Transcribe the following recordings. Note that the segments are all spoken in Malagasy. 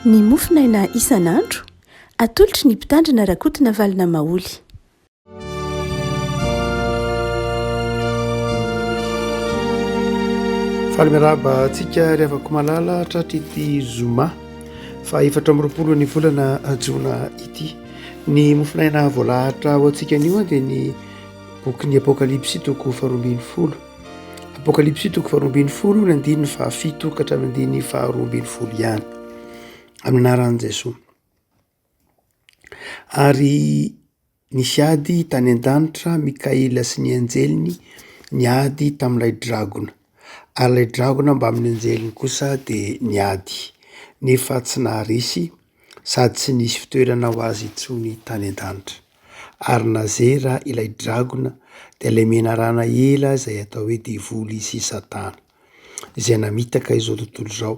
Ny mofinaina isan'andro atolotry ny mpitandrina rakotina valina maoly. Faly miarahaba antsika revako malala tratra ity zoma fa 4 ny volana jona ity. Ny mofinaina voalahatra ho antsika anio dia ny boky ny apokalipsy toko 12. Apokalipsy toko 12 ny andiny fa 7 ka hatramin'ny andiny fa 12 ihany amin'ny anaran'i Jesosy. Ary nisy ady tany an-danitra Mikaela sy ny anjeliny niady tamin'ilay dragona. Ary ilay dragona mba amin'ny anjeliny kosa dia niady nefa tsy naharesy sady tsy nisy fitoerana ho azy intsony tany an-danitra. Ary nazera ilay dragona dia ilay menarana ela izay atao hoe devoly sy satana izay namitaka izao tontolo izao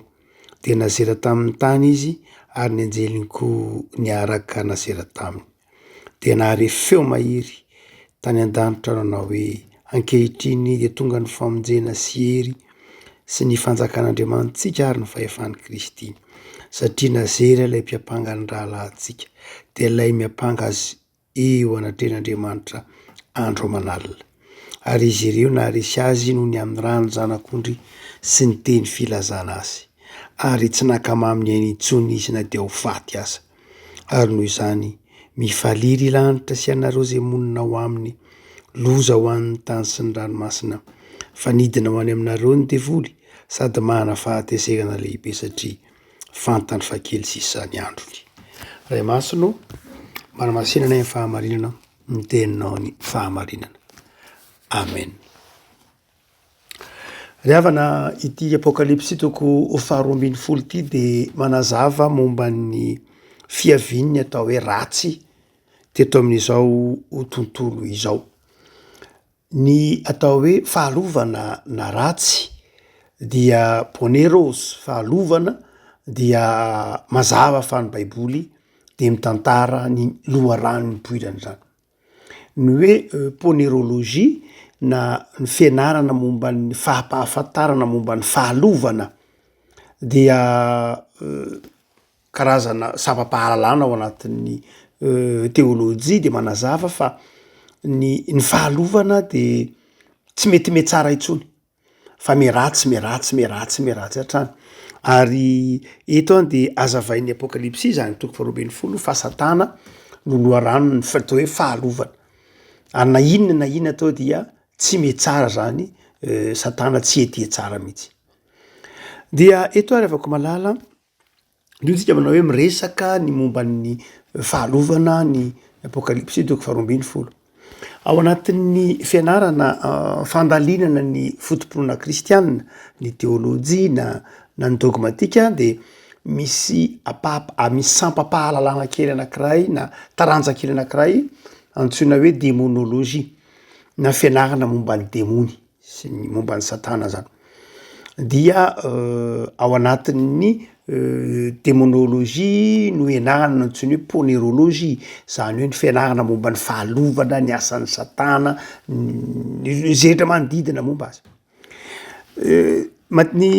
dia nazera tamin'ny tany izy ary ny anjeliny koa niaraka nazera taminy. Dia nahare feo mahery tany an-danitra nanao hoe ankehitriny dia tonga ny famonjena sy hery sy ny fanjakan'Andriamanitsika ary ny fahefan'i Kristy satria nazera ilay mpiapanga ny rahalahintsika dia ilay miapanga azy eo anatrehan'Andriamanitra andro aman'alina. Ary izy ireo naharesy azy noho ny amin'ny rano zanak'ondry sy ny teny filazana azy ary tsy nakamamy ainy intsony izy na dia ho faty aza. Ary noho izany mifaliry lanitra sy anareo izay monina ho aminy, loza ho an'ny tany sy ny ranomasina, fanidina ho any aminareo ny devoly sady mahana fahatezerana lehibe satria fantany fa kely sisa ny androny. Ray masino manamasinana ny fahamarinana ny teninao ny fahamarinana. Amen. Riavana ity apokalipsy toko 12 ity dia manazava momba ny fiavinany atao hoe ratsy teto amin'izao tontolo izao. Ny atao hoe fahalovana na ratsy dia poneros, fahalovana dia mazava fa ny baiboly dia mitantara ny loharano ny poirany zany. Ny hoe ponerologia na ny fianarana momba ny fahampahafantarana momba ny fahalovana dia karazana sampam-pahalalana ao anatin'ny teolojia dia manazava fa ny fahalovana dia tsy mety tsara intsony fa meratsy hatrany. Ary eto dia azavain'ny apokalipsy zany toko 12 fa satana no loharano ny fatao hoe fahalovana. Ary na inona atao dia tsy mety tsara zany, satana tsy ety tsara mihitsy. Dia eto ary avako malala io tsika manao hoe miresaka ny momba ny fahalovana ny apokalipsy toko 12. Ao anatin'ny fianarana fandalinana ny fotompona kristianina, ny teolojia na ny dogmatika dia misy misy sampam-pahalalana kely anankiray na taranja kely anankiray antsoina hoe démonologie na fianarana momba ny demony sy ny momba ny satana zany. Dia ao anatin'ny démonologie no ianarana antsoina hoe ponerologie, zany hoe ny fianarana momba ny fahalovana, ny asan'ny satana, izay rehetra manodidina momba azy. Ny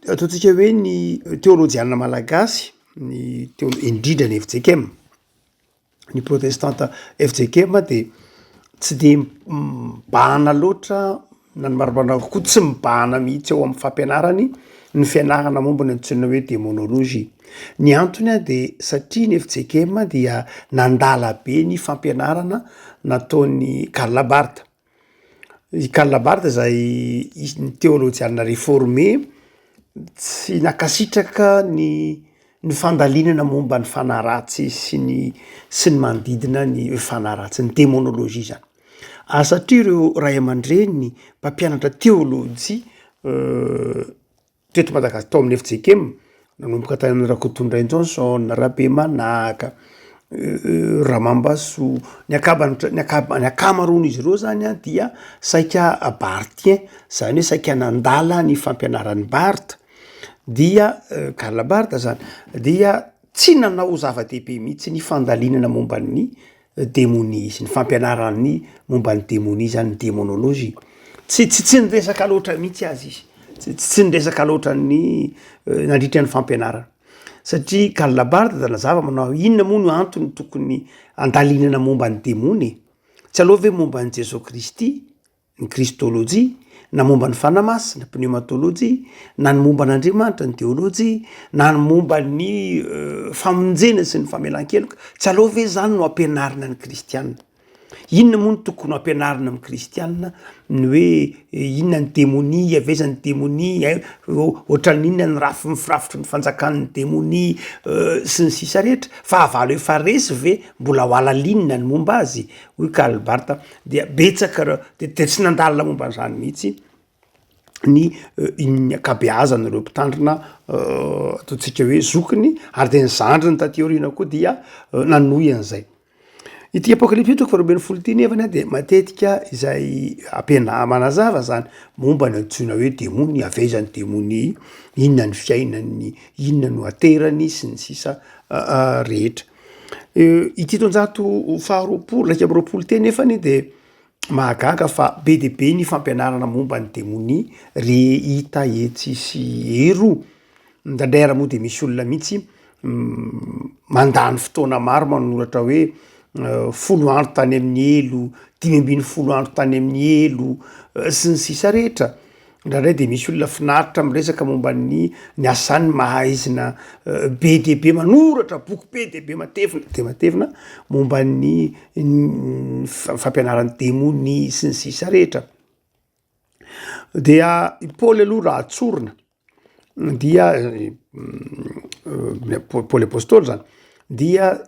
ataontsika hoe ny teolojiana malagasy, ny indrindra ny FJKM, ny protestanta FJKM dia tsy dia mibahana loatra na ny maromaro koa tsy mibahana mihitsy eo amin'ny fampianarany ny fianarana momba ny antsoina hoe démonologie. Ny antony dia satria ny FJKM dia nandala be ny fampianarana nataon'ny Karl Barth. I Karl Barth izay ny teolojiana réformé tsy nakasitraka ny fandalinana momba ny fanaratsy sy ny manodidina ny fanaratsy, ny démonologie zany. Satria ireo ray aman-dreny mpampianatra teolojia teto Madagasikara tao amin'ny FJKM nanomboka tany amin'ny Rakotondrainy Johnson, Rabe Manaka, Ramambaso, ny akamaroan'izy ireo zany dia saika barthien, zany hoe saika nandala ny fampianaran'ny Barth. Dia Karl Barth zany dia tsy nanao zava-dehibe mihitsy ny fandalinana momba ny démonisme, ny fampianarany momba ny démonie zany, démonologie. Tsy niresaka loatra mihitsy azy izy, tsy niresaka loatra ny nandritra ny fampianarana. satria Karl Labarthe manao inona moa no antony tokony andalinana momba ny demony tsy alova hoe momba ny Jesosy Kristy ny kristôlôjia na momba ny fanamasina pneumatôlôjia na ny momba n'Andriamanitra ny teôlôjia na ny momba ny famonjena sy ny famelan-keloka tsy alova hoe zany no ampianarina ny kristianina. Inona moa no tokony ampianarina amin'ny kristianina ny hoe inona ny démonie avezany démonie ohatran'inona ny firafitry ny fanjakan'ny démonie sy ny sisa rehetra fa avalo efa resy ve mbola ho alalinina ny momba azy hoy Karl Barth dia betsaka de tsy nandalina momba an'izany mihitsy ny akabeazan'ireo mpitandrina ataontsika hoe zokiny ary de ny zandriny taty aoriana koa dia nanohy an'izay. Ity apokalipsy toko faharoa folo ty nevana de matetika izay manazava zany momba ny antsoina hoe demony avezany demony inona ny fiainany inona no aterany sy ny sisa rehetra. Ity tonjato faharoapolo raika amby roapolo teny nefany de mahagaga fa be de be ny fampianarana momba ny demony re hita etsy sy ero ndrandray moa de misy olona mihitsy mandany fotoana maro manoratra hoe 10 andro tany amin'ny elo 510 andro tany amin'ny elo sy ny sisa rehetra ndraindray de misy olona finaritra miresaka momba ny asany mahaizina be de be manoratra boky be de be matevina momba ny fampianaran'ny demony sy ny sisa rehetra. Dia Paoly aloha raha atsorina dia Paoly apôstôly zany dia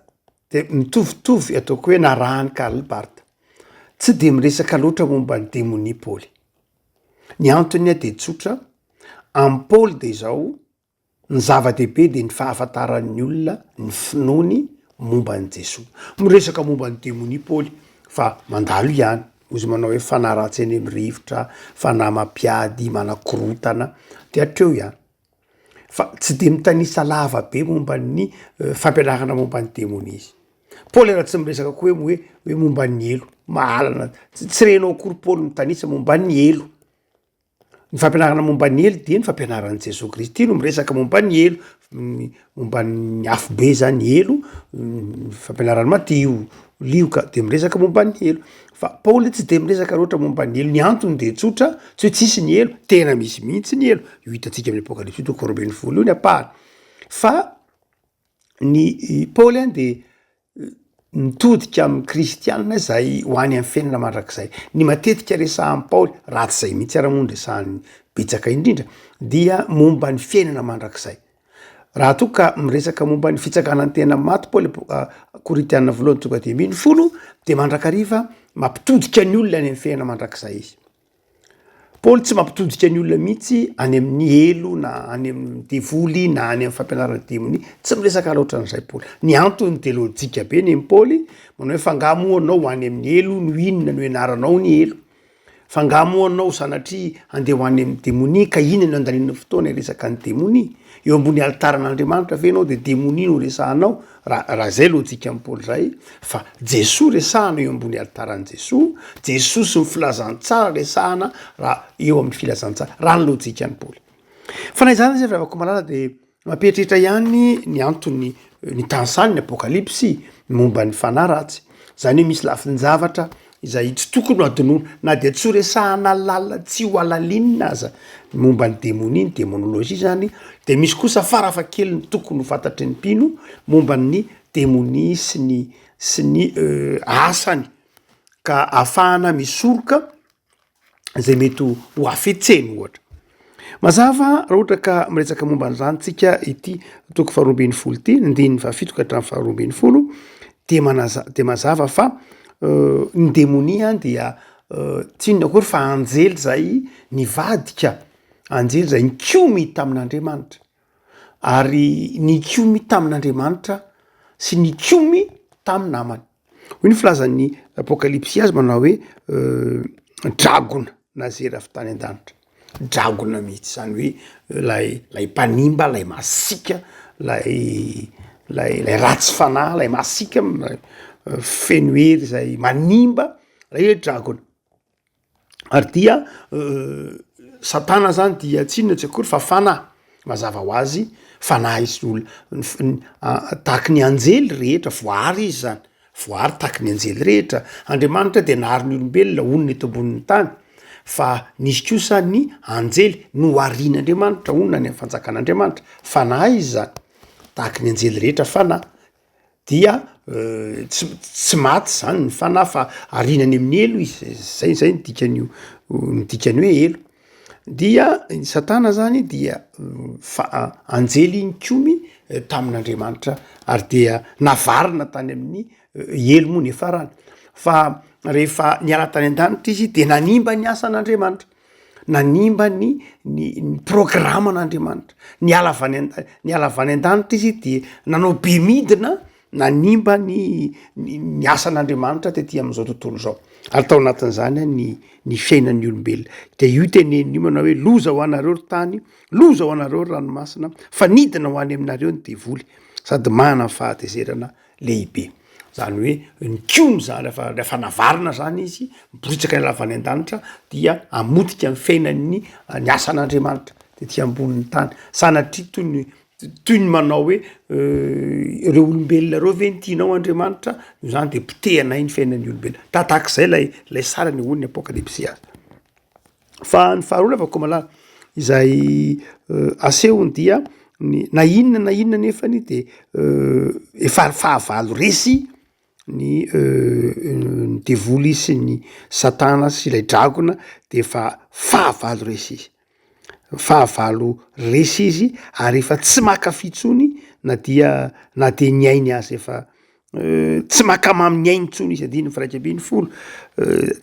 de mitovitovy ataoko hoe narahany Karl Barth tsy de miresaka loatra momba ny demony Paoly. Ny antony de tsotra am Paoly de zao ny zava-dehibe de ny fahafantaran'ny olona ny finoany momba ny Jesosy. Miresaka momba ny demony Paoly fa mandalo ihany ozy manao hoe fanaratsy eny amin'ny rivotra fanamam-piady manakorotana de hatreo ihany fa tsy de mitanisa lava be momba ny fampianarana momba ny demony izy. Paoly raha tsy miresaka koa hoe momba ny elo mahalana tsy renao akory Paoly mitanisa momba ny elo. Ny fampianarana momba ny elo dia ny fampianaran'i Jesosy Kristy no miresaka momba ny elo momba ny afo be zany elo fampianarany Matio Lioka de miresaka momba ny elo fa Paoly tsy de miresaka loatra momba ny elo. Ny antony de tsotra tsy hoe tsisy ny elo tena misy mihitsy ny elo io hitantsika amin'ny apokalipsy toko 20 io ny apahany fa ny Paoly any de mitodika amin'ny kristianina zay ho any amin'ny fiainana mandrakizay. Ny matetika resahan'ny Paoly ratsy zay mihitsy ara-moa ny resahan'ny betsaka indrindra dia momba ny fiainana mandrakizay. Raha toa ka miresaka momba ny fitsakana ny tena maty Paoly Koritiana voalohany tonga de 10 de mandrakariva mampitodika ny olona any amin'ny fiainana mandrakizay izy. Paoly tsy mampitodika ny olona mihitsy any amin'ny elo na any amin'ny devoly na any amin'ny fampianaran'ny demony tsy miresaka loatra an'izay Paoly. Ny antony de lojika be ny Paoly manao hoe fangamoanao any amin'ny elo no inona no ianaranao ny elo fangamoanao sanatria andeha ho any amin'ny demony ka inona no andalina fotoana iresaka ny demony eo ambony altaran'Andriamanitra ve anao de demony no resahanao raha zay lojika amin'ny Paoly zay fa Jesosy resahana eo ambony altaran'i Jesosy sy ny filazantsara resahana raha eo amin'ny filazantsara raha ny lojika ny Paoly. Fa na izany zay afaka malala de mampieritreritra ihany ny antony ny tansany ny apokalipsy momba ny fanahy ratsy zany hoe misy lafin-javatra izay tsy tokony ho adinoina na de tsy ho resahana lalina tsy ho alalinina aza momba ny demony ny démonologie zany de misy kosa farafakely ny tokony ho fantatry ny mpino momba ny demony sy ny asany ka ahafahana misoroka zay mety ho afetseny ohatra. Mazava raha ohatra ka miresaka momba an'izany tsika ity toko 20 ty ndiny 17 ka hatramin'ny 20 de mazava fa ny demonia dia tsy inona akory fa anjely zay nivadika anjely zay nikiomy tamin'Andriamanitra ary nikiomy tamin'Andriamanitra sy nikiomy tamin'ny namany. Hoy ny filazan'ny apokalipsy azy manao hoe dragona nazera avy tany an-danitra dragona mihitsy zany hoe lay mpanimba lay masika lay ratsy fanahy lay masika feno hery zay manimba lay hoe dragona ary dia satana zany dia tsy inona tsy akory fa fanahy mazava ho azy fanahy izy tahaky ny anjely rehetra voary izy zany voary tahaky ny anjely rehetra Andriamanitra de nahary ny olombelona onona eto ambonin'ny tany fa nisy kosa ny anjely no arian'Andriamanitra onona ny fanjakan'Andriamanitra fanahy izy zany tahaky ny anjely rehetra fanahy dia tsy maty zany ny fanahy fa arinany amin'ny elo izy zay ny dikany hoe elo dia ny Satana zany dia anjely nikomy tamin'Andriamanitra ary dia navarina tany amin'ny elo moa ny farany fa rehefa niala tany an-danitra izy de nanimba ny asan'Andriamanitra nanimba ny programan'Andriamanitra niala avany an-danitra izy de nanao be midina nanimba ny asan'Andriamanitra tetỳ am'izao tontolo zao ary tao anatin'zany ny fiainan'ny olombelona de io teneniny io manao hoe loza ho anareo ry tany loza ho anareo ry ranomasina fa nidina ho any aminareo ny devoly sady mana fahatezerana lehibe zany hoe nikomy zany rehefa navarina zany izy miboritsaka ny lavany an-danitra dia amotika ny fiainan'ny ny asan'Andriamanitra tetỳ ambonin'ny tany sanatria toy ny manao hoe ireo olombelona reo ve nitianao Andriamanitra io zany de potehanay ny fiainan'ny olombelona tahak'izay lay sara ny hoy ny apokalipsy azy fa ny faharoa lava koa izay asehony dia na inona nefany de efa fahavalo resy ny devoly sy ny Satana sy ilay dragona de efa fahavalo resy izy fahavalo resy izy ary efa tsy makafy tsony na de ny ainy azy efa tsy makamamy ny ainy tsony izy adiny firaika ambin'ny folo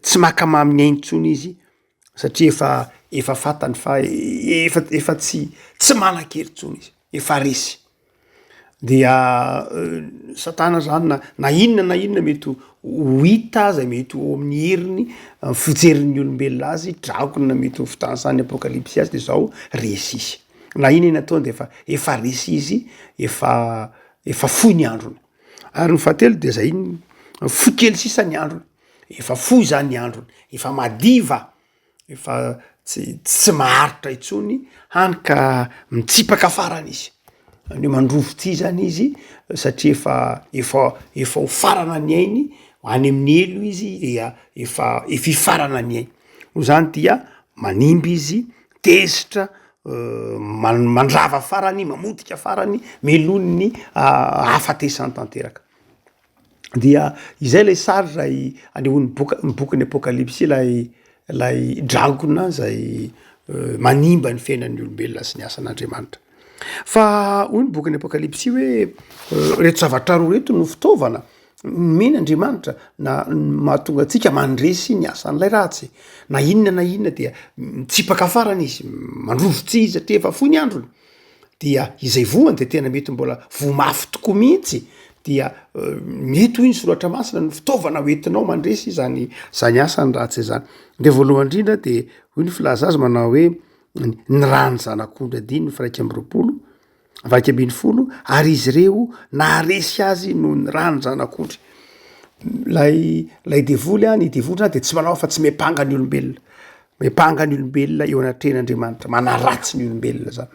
tsy makamamy ny ainy tsony izy satria efa fatany fa efa tsy manan-kery tsony izy efa resy dia Satana zany na inona mety ho hita aza mety ho amin'ny heriny fijerin'ny olombelona azy dragona mety ho fitansan'ny apokalipsy azy de zao resy izy na inona ataony de efa resy izy efa foy ny androny ary ny fahatelo de zay fo kely sisa ny androny efa foy zany ny androny efa madiva efa tsy maharitra itsony hany ka mitsipaka farany izy ny mandrovotsy zany izy satria efa ho farana ny ainy any amin'ny elo izy dia efa ifarana ny ainy no zany dia manimby izy tezitra mandrava farany mamotika farany melony hafatesany tanteraka dia izay lay sary ray anehoany bokin'ny apokalipsy lay dragona zay manimba ny fiainan'ny olombelona sy ny asan'Andriamanitra fa hoy ny bokin'ny apokalipsy hoe reto zavatra roa reto no fitaovana mena Andriamanitra na mahatonga atsika mandresy ny asan'ilay ratsy na inona dia mitsipaka farany izy mandrovotsy izy satria efa foy ny androny dia izay voany de tena mety mbola vomafy tokoa mihitsy dia mety hoy ny soratra masina ny fitaovana hoentinao mandresy zany asany ratsy zany de voalohany indrindra de hoy ny filaza azy manao hoe ny rany zanak'ondry adiny firaika ambin'ny folo ary izy reo naharesy azy no ny rany zanak'ondry lay devoly ny devoly zany de tsy manao fa tsy mepanga ny olombelona eo anatrehan'Andriamanitra manaratsy ny olombelona zany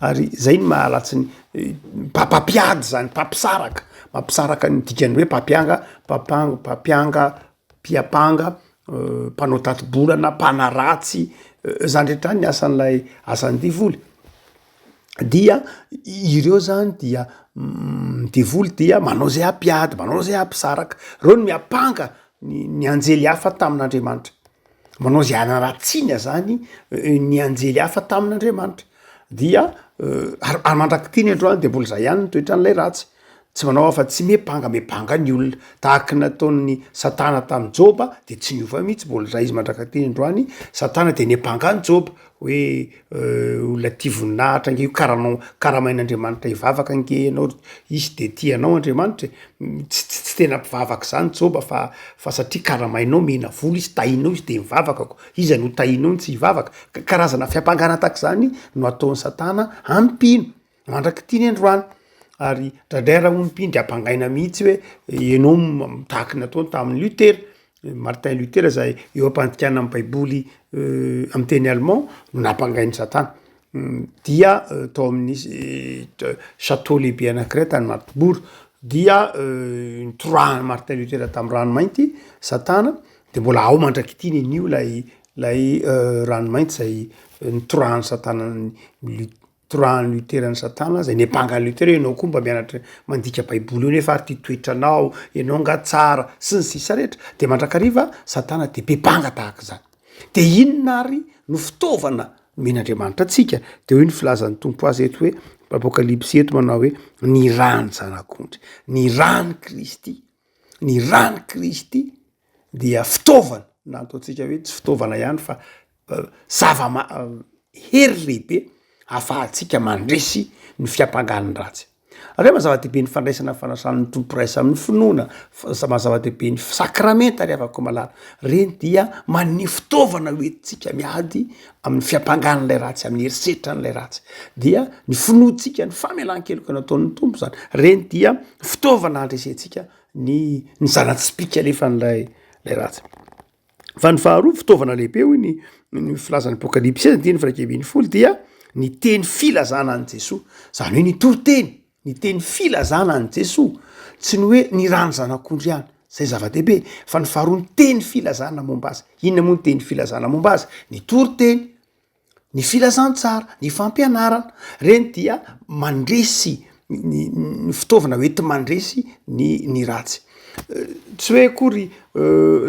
ary zay ny maharatsy ny mpampiady zany mampisaraka ny dikany hoe mpiapanga mpanao tatibolana mpanaratsy zany rehetra ny asan'ny devoly dia ireo zany dia devoly dia manao zay ampiady manao zay ampisaraka reo ny miapanga ny anjely hafa tamin'Andriamanitra manao zay anaratsiana zany ny anjely hafa tamin'Andriamanitra dia ary mandrakitiny androany de mbola zay ihany ny toetran'ilay ratsy tsy manao afa tsy mepanga ny olona tahaky nataon'ny Satana tamin'ny Joba de tsy niova mihitsy mbola zay izy mandrakatiny androany Satana de nepanga ny Joba hoe olona tia voninahitra nge karamain'Andriamanitra hivavaka nge ianao izy de tianao Andriamanitra tsy tena mpivavaka zany Joba fa satria karamainao mena volo izy tahinao izy de mivavakako izy no tahinao tsy hivavaka karazana fiampangana tahaka zany no ataon'ny Satana ampino mandrakitiny androany ary dradraira ompindry ampangaina mihitsy hoe ianao tahaky nataony tamin'ny Lutera Martin Lutera zay eo ampandikana amin'ny baiboly amin'ny teny allemand no nampangainy Satana dia tao amin'ny chateau lehibe anankiray tany Magdeburg dia nitorahany Martin Luther tamin'ny ranomainty Satana de mbola ao mandrakitiny anio lay ranomainty zay nitorahany Satana torahany Luther ny Satana zay nepangany Luther ianao koa mba mianatra mandika baiboly io nefa ary ty toetranao ianao nga tsara sy ny sisa rehetra de mandrakariva Satana de bepanga tahaka zany de inona ary no fitaovana men'Andriamanitra atsika de hoe ny filazan'ny tompo azy eto hoe apokalipsy eto manao hoe ny rany zanak'ondry ny rany Kristy dia fitaovana na ataontsika hoe tsy fitaovana ihany fa hery lehibe ahafahantsika mandresy ny fiampangan'ny ratsy. Ary mazava-dehibe ny fandraisana fanasan'ny tompo raisa amin'ny finoana mazava-dehibe ny sakramenta ary afaka malala reny dia man'ny fitaovana hoentsika miady amin'ny fiampangan'lay ratsy amin'ny heriseritra'lay ratsy dia ny finoantsika ny famelan-keloka nataon'ny tompo zany reny dia fitaovana andresentsika ny zana-tsipika alefa n'lay ratsy. Fa ny faharoa fitaovana lehibe hoy ny filazan'ny apokalipsy ny firaikebin'ny folo dia ny teny filazana an' Jesosy zany hoe ny toroteny ny teny filazana an' Jesosy tsy ny hoe ny rany zanak'ondry ihany zay zava-dehibe fa ny faharoa ny teny filazana momba azy inona moa ny teny filazana momba azy ny toroteny ny filazantsara ny fampianarana reny dia mandresy ny fitaovana hoety mandresy ny ratsy tsy hoe akory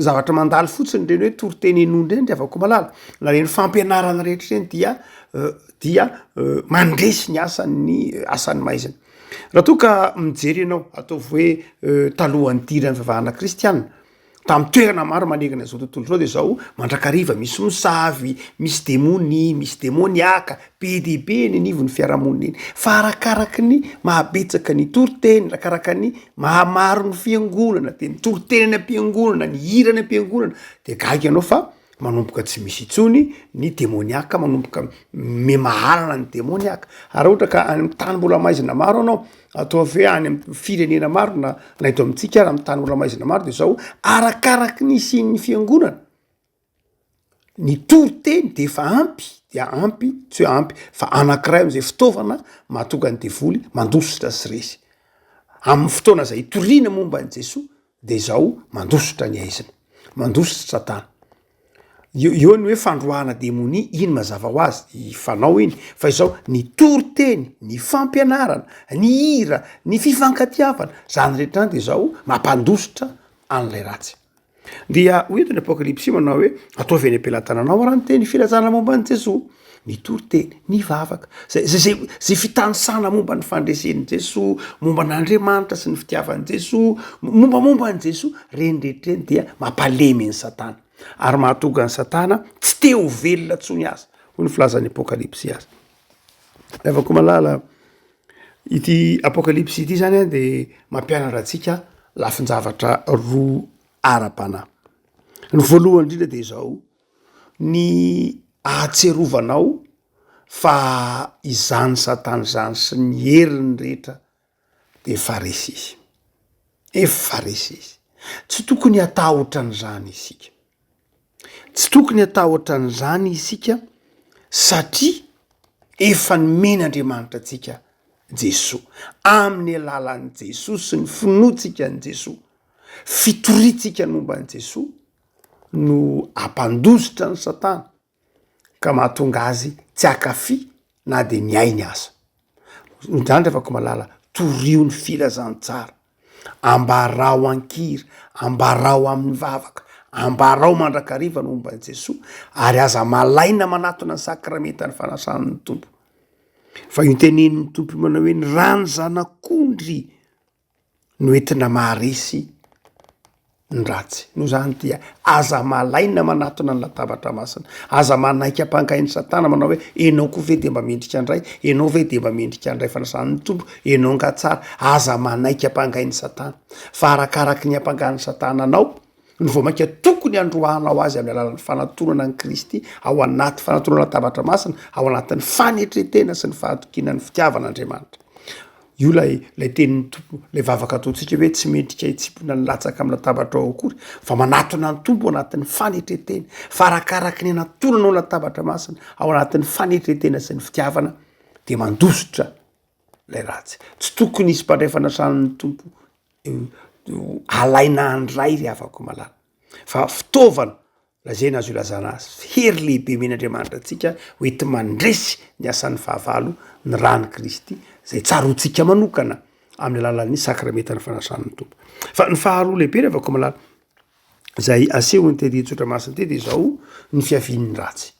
zavatra mandalo fotsiny reny hoe toroteny enondry reny de afaka malala na reny fampianarana rehetra reny dia mandresy ny asan'ny maizina. Raha toa ka mijery ianao ataovy hoe talohan'ny dirany fivavahana kristianina tamin'ny toerana maro manegana zao tontolo zao de zao mandrakariva misy mosavy misy demoniaka be dehibe ny anivon'ny fiarahamonina eny fa arakaraky ny mahabetsaka ny toroteny arakaraka ny mahamaro ny fiangonana de ny toroteny any am-piangonana ny hira ny am-piangonana de gaga ianao fa manomboka tsy misy itsony ny demoniaka manomboka memahalana ny demoniaka ary ohatra ka any amin'ny tany mbola maizina maro anao ataovy hoe any amin'ny firenena maro na eto amintsika ary amin'ny tany mbola maizina maro de zao arakaraky ny isin'ny fiangonana ny toroteny de efa ampy tsy hoe ampy fa anankiray am'izay fitaovana mahatonga ny devoly mandositra sy resy amin'ny fotoana zay itoriana momba an' Jesosy de zao mandositra ny aizina mandositra Satana eo ny hoe fandroahana demonia iny mazava ho azy fanao iny fa izao ny toroteny ny fampianarana ny hira ny fifankatiavana zany rehetra any de zao mampandositra an'lay ratsy dia hoeto ny apokalipsy manao hoe ataovy any am-pelantananao raha ny teny filazana momba an' Jesosy ny toroteny ny vavaka zay fitanisana momba ny fandresen'i Jesosy momba n'Andriamanitra sy ny fitiavan'i Jesosy mombamomba an' Jesosy reny rehetra reny dia mampalemy ny Satana ary mahatonga ny Satana tsy te ho velona tsony azy hoy ny filazan'ny apokalipsy azy. Afaka malala ity apokalipsy ity zany de mampianatra antsika lafin-javatra roa ara-panahy. Ny voalohany indrindra de zao ny ahatserovanao fa izany Satana zany sy ny heriny rehetra de efa resy izy tsy tokony atahotra an'izany isika tsy tokony atahotra an'izany isika satria efa nomen'Andriamanitra antsika Jesosy amin'ny alalan'i Jesosy sy ny finoantsika an' Jesosy fitoritsika momba an' Jesosy no ampandositra ny Satana ka mahatonga azy tsy akafy na de ny ainy aza zany afaka malala torio ny filazantsara ambarao ankira ambarao amin'ny vavaka ambarao mandrakariva no momba an' Jesosy ary aza malaina manatona ny sakramenta ny fanasan'ny tompo fa io tenenin'ny tompo manao hoe ny rany zanak'ondry no entina maharesy ny ratsy no zany dia aza malaina manatona ny latabatra masina aza manaiky ampangain'ny Satana manao hoe enao koa ve de mba mendrika andray enao ve de mba mendrika andray fanasan'ny tompo enao nga tsara aza manaiky ampangain'ny Satana fa arakaraky ny ampangain'ny Satana anao ny voamaika tokony androanao azy amin'ny alalan'ny fanatonana ny Kristy ao anaty fanatonana latabatra masina ao anatin'ny fanetretena sy ny fahatokinan'ny fitiavan'Andriamanitra io lay tenin'ny tompo lay vavaka ataontsika hoe tsy mendrika hitsipona ny latsaka amin'ny latabatra ao akory fa manatona ny tompo anatin'ny fanetretena fa arakaraky ny anatonanao latabatra masina ao anatin'ny fanetretena sy ny fitiavana de mandositra lay ratsy tsy tokony isy mpandraifanasran'ny tompo alaina andray ry avako malala fa fitaovana lazena azy io lazana azy hery lehibe men'Andriamanitra atsika hoety mandresy ny asan'ny fahavalo ny rany Kristy zay tsarotsika manokana amin'ny alalan'ny sakramentany fanasran'ny tompo fa ny faharoa lehibe ry avako malala zay asehony tedy tsotra masiny te de zao ny fiavian'ny ratsy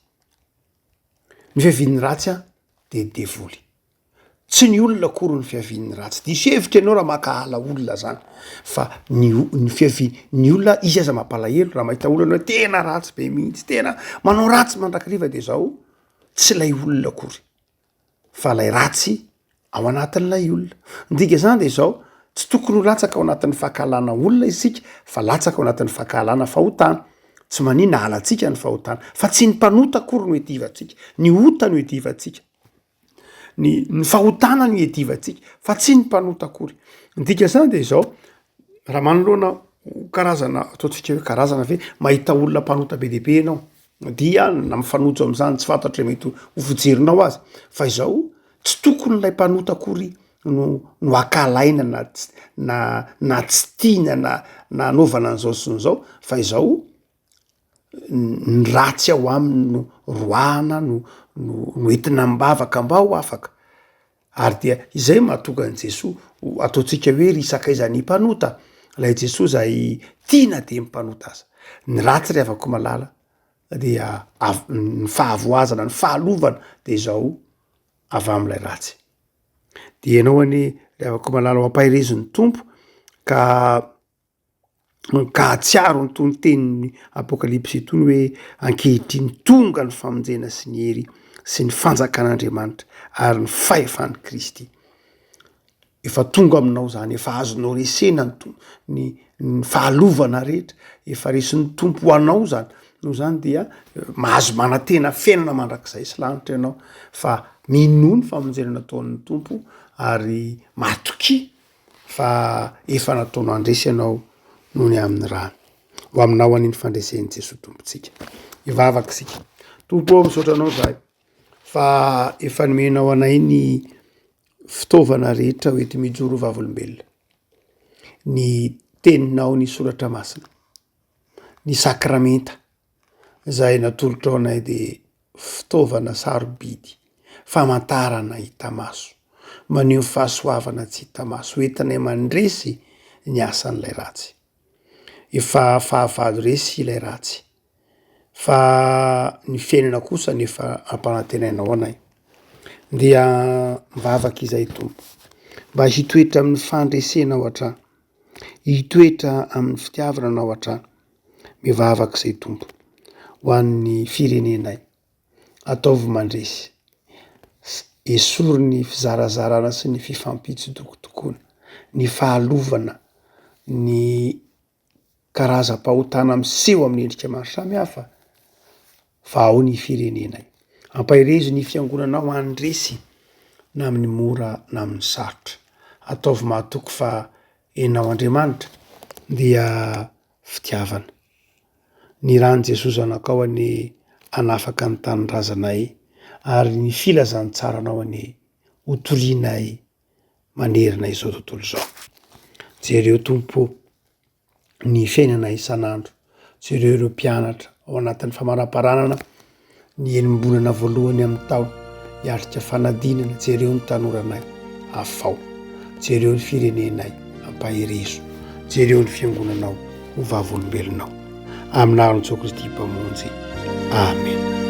ny fiavian'ny ratsy a de devoly tsy ny olona akory ny fiavian'ny ratsy diso hevitra ianao raha makahala olona zany fa ny fiaviany olona izy aza mampalahelo raha mahita olona tena ratsy be mihitsy tena manao ratsy mandrakariva de zao tsy lay olona akory fa lay ratsy ao anatin'lay olona ndika zany de zao tsy tokony ho latsaka ao anatin'ny fahakalana olona isika fa latsaka ao anatin'ny fahakalana fahotana tsy manina alatsika ny fahotana fa tsy ny mpanota akory no edivatsika ny ota no edivatsika ny fahotana ny edivatsika fa tsy ny mpanota akory ndika zany de zao raha manoloana karazana ataotsika hoe karazana ve mahita olona mpanota be dehibe ianao dia na mifanojo am'zany tsy fantatra mety ho fijerinao azy fa izao tsy tokony lay mpanota akory no akalaina na tsy tiana na anaovana an'izao sy n'izao fa izao ny ratsy ao aminy no roana no entina mbavaka mba ho afaka ary dia izay mahatonga an' Jesosy ataotsika hoe ry sakaizany mpanota lay Jesosy zay tiana de mpanota aza ny ratsy ry avako malala dia ny fahavoazana ny fahalovana de zao avy am'lay ratsy de ianao any ry avako malala mampahirezyn'ny tompo ka atsiaro nytony tenin'ny apokalipsy itony hoe ankehitriny tonga ny famonjena sy ny hery sy ny fanjakan'Andriamanitra ary ny fahefan'ny Kristy efa tonga aminao zany efa azonao resena ny fahalovana rehetra efa resin'ny tompo ho anao zany no zany dia mahazo manantena fiainana mandrakizay sy lanitra ianao fa mino ny famonjena nataon'ny tompo ary matoky fa efa nataonao andresy ianao noho ny amin'ny rany ho aminao an'iny fandresen'ny Jesosy tompontsika ivavaka sika tompo ao misaotra anao zahay fa efa nomenao anay ny fitaovana rehetra hoety mijoro vavolombelona ny teninao ny soratra masina ny sakramenta zay natolotra ao anay de fitaovana sarobidy famantarana hita maso maneho fahasoavana tsy hita maso hoentinay mandresy ny asan'ilay ratsy efa fahavalo resy ilay ratsy fa ny fiainana kosa nefa ampanantenainao anay dia mivavaka izay tompo mba hitoetra amin'ny fandresenao hatrany hitoetra amin'ny fitiavananao hatrany mivavaka izay tompo ho an'ny firenenay ataovy mandresy esory ny fizarazarana sy ny fifampitsodokotokoana ny fahalovana ny karazam-pahotana miseho amin'ny endrika maro samihafa fa ao ny firenenay ampahirezo ny fiangonanao andresy na amin'ny mora na amin'ny sarotra ataovy mahatoky fa enao Andriamanitra dia fitiavana ny rany Jesosy anakao any anafaka ny tanindrazanay ary ny filazany tsaranao any hotorianay manerina izao tontolo zao jereo tompo ny fiainana isan'andro jereo ireo mpianatra ao anatin'ny famaraparanana ny enim-bolana voalohany amin'ny taona hiatrika fanadinana jereo ny tanoranay afao jereo ny firenenay ampahirezo jereo ny fiangonanao ho vavolombelonao amin'ny naron Jesosy Kristy mpamonjy amen.